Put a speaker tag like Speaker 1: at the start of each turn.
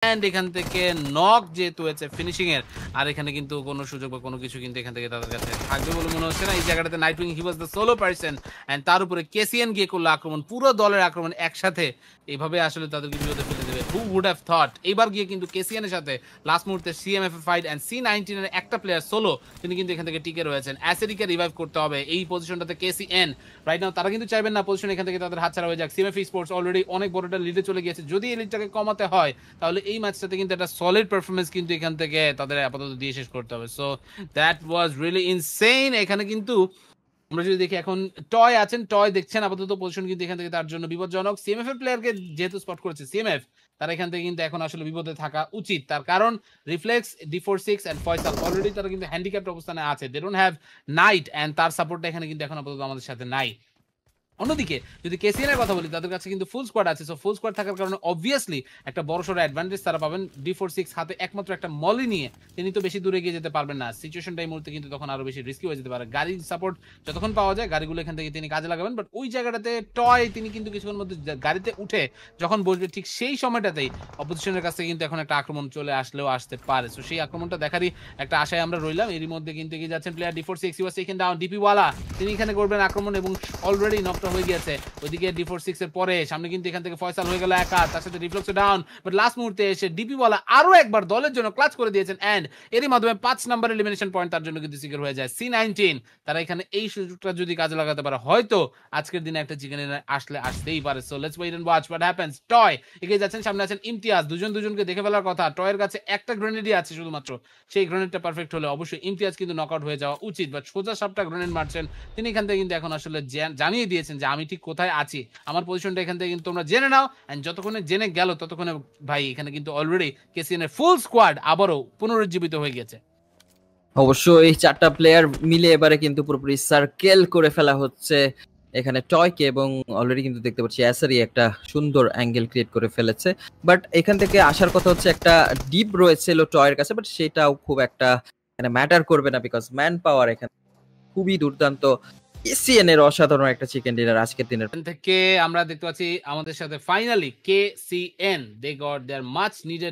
Speaker 1: And এখান থেকে knock যেহেতু হয়েছে ফিনিশিং এর, আর এখানে কিন্তু কোনো সুযোগ বা কোনো কিছু কিন্তু এখান থেকে তাদের কাছে থাকবে বলে মনে হচ্ছে না। এই জায়গাটাতে Nightwing he was the solo person, and তার উপরে কেসিএন গিয়ে করলো আক্রমণ, পুরো দলের আক্রমণ একসাথে, এইভাবে আসলে তাদেরকে বিপদে ফেলে দেবে। Who would have thought. এবার গিয়ে কিন্তু কেসিএন এর সাথে লাস্ট মুহূর্তে সিএমএফ এর ফাইট, এন্ড C19 এর একটা প্লেয়ার সোলো তিনি কিন্তু এখান থেকে টিকে রয়েছেন। অ্যাসেরিকে রিভাইভ করতে হবে এই পজিশনটাতে কেসিএন রাইট নাও, তারা কিন্তু চাইবেন না পজিশন এখান থেকে তাদের হাতছাড়া হয়ে যাক। সিএমএফ স্পোর্টস অলরেডি অনেক বড় একটা লিডে চলে গিয়েছে, যদি এই লিডটাকে কমাতে হয় তাহলে এই ম্যাচটাতে কিন্তু একটা সলিড পারফরমেন্স কিন্তু এখান থেকে তাদের আপাতত দিয়ে শেষ করতে হবে। So that was really insane. এখানে কিন্তু আমরা যদি দেখি এখন টয় আছেন, টয় দেখছেন আপাতত পজিশন কিন্তু এখান থেকে তার জন্য বিপজ্জনক। সিএমএফ এর প্লেয়ারকে যেহেতু স্পট করেছে সিএমএফ, তারা এখান থেকে কিন্তু এখন আসলে বিপদে থাকা উচিত, তার কারণ reflex, D46 and Faisal already তারা কিন্তু হ্যান্ডিক্যাপ্ট অবস্থানে আছে। They don't have knight, and তার সাপোর্টটা এখানে কিন্তু এখন আপাতত আমাদের সাথে নাই। অন্যদিকে যদি কেসিএন এর কথা বলি, তাদের কাছে কিন্তু ফুল স্কোয়াড আছে। সো ফুল স্কোয়াড থাকার কারণে অবভিয়াসলি একটা বড়সড় অ্যাডভান্টেজ তারা পাবেন। D46 হাতে একমাত্র একটা মলি নিয়ে তিনি তো বেশি দূরে গিয়ে যেতে পারবেন না, সিচুয়েশনটা এই মুহূর্তে কিন্তু তখন আরো বেশি রিস্কি হয়ে যেতে পারে। গাড়ির সাপোর্ট যতক্ষণ পাওয়া যায় গাড়িগুলো এখান থেকে তিনি কাজে লাগাবেন, বাট ওই জায়গাটাতে টয় তিনি কিন্তু কিছুক্ষণ মধ্যে গাড়িতে উঠে যখন বসবে ঠিক সেই সময়টাতেই অপোজিশনের কাছে কিন্তু এখন একটা আক্রমণ চলে আসলেও আসতে পারে। সো সেই আক্রমণটা দেখারই একটা আশায় আমরা রইলাম। এরই মধ্যে কিন্তু এগিয়ে যাচ্ছেন player D46, you are second down, DP ওয়ালা তিনি এখানে করবেন আক্রমণ এবং অলরেডি নকটা হয়ে গিয়েছে। ওইদিকে D46 এর পরে সামনে কিন্তু এখান থেকে ফয়সাল হয়ে গেল একা, তার সাথে রিফ্লেক্স ডাউন, বাট লাস্ট মুহূর্তে এসে ডিপি ওয়ালা আরো একবার দলের জন্য ক্লাচ করে দিয়েছেন, এন্ড এরই মাধ্যমে 5 নাম্বার এলিমিনেশন পয়েন্ট তার জন্য কিন্তু সিকিউর হয়ে যায়। C19 তারা এখানে এই সুযোগটা যদি কাজে লাগাতে পারে, হয়তো আজকের দিনে একটা চিকেন আসলে আসতেই পারে। So let's wait and watch what happens. টয় এগিয়ে যাচ্ছেন, সামনে আছেন ইমতিয়াজ, দুজনকে দেখে ফেলার কথা। টয়ের কাছে একটা গ্রেনেডই আছে শুধুমাত্র, সেই গ্রেনেডটা পারফেক্ট হলে অবশ্যই ইমতিয়াজ কিন্তু নকআউট হয়ে যাওয়া উচিত, বাট সোজা সাপটা গ্রেনেড মারছেন তিনি এখান থেকে কিন্তু এখন আসলে জানিয়ে দিয়েছেন যে আমি ঠিক কোথায় আছি, আমার পজিশনটা এখান থেকে কিন্তু তোমরা জেনে নাও। এন্ড যতক্ষণে জেনে গেল ততক্ষণে ভাই এখানে কিন্তু অলরেডি কেসিএন এর ফুল স্কোয়াড আবারও পুনরুজ্জীবিত হয়ে গেছে।
Speaker 2: অবশ্য এই চারটা প্লেয়ার মিলে এবারে কিন্তু পুরোপুরি সার্কেল করে ফেলা হচ্ছে এখানে টয়কে, এবং অলরেডি কিন্তু দেখতে পাচ্ছি অ্যাসারি একটা সুন্দর অ্যাঙ্গেল ক্রিয়েট করে ফেলেছে। বাট এখান থেকে আসার কথা হচ্ছে একটা ডিপ রয়েছিল টয়ের কাছে, বাট সেটাও খুব একটা এখানে ম্যাটার করবে না, বিকজ ম্যান পাওয়ার এখানে খুবই দুর্দান্ত। কেসিএন এর অসাধারণ একটা চিকেন ডিনার আজকের দিনের
Speaker 1: থেকে আমরা দেখতে পাচ্ছি আমাদের সাথে finally KCN, they got their much needed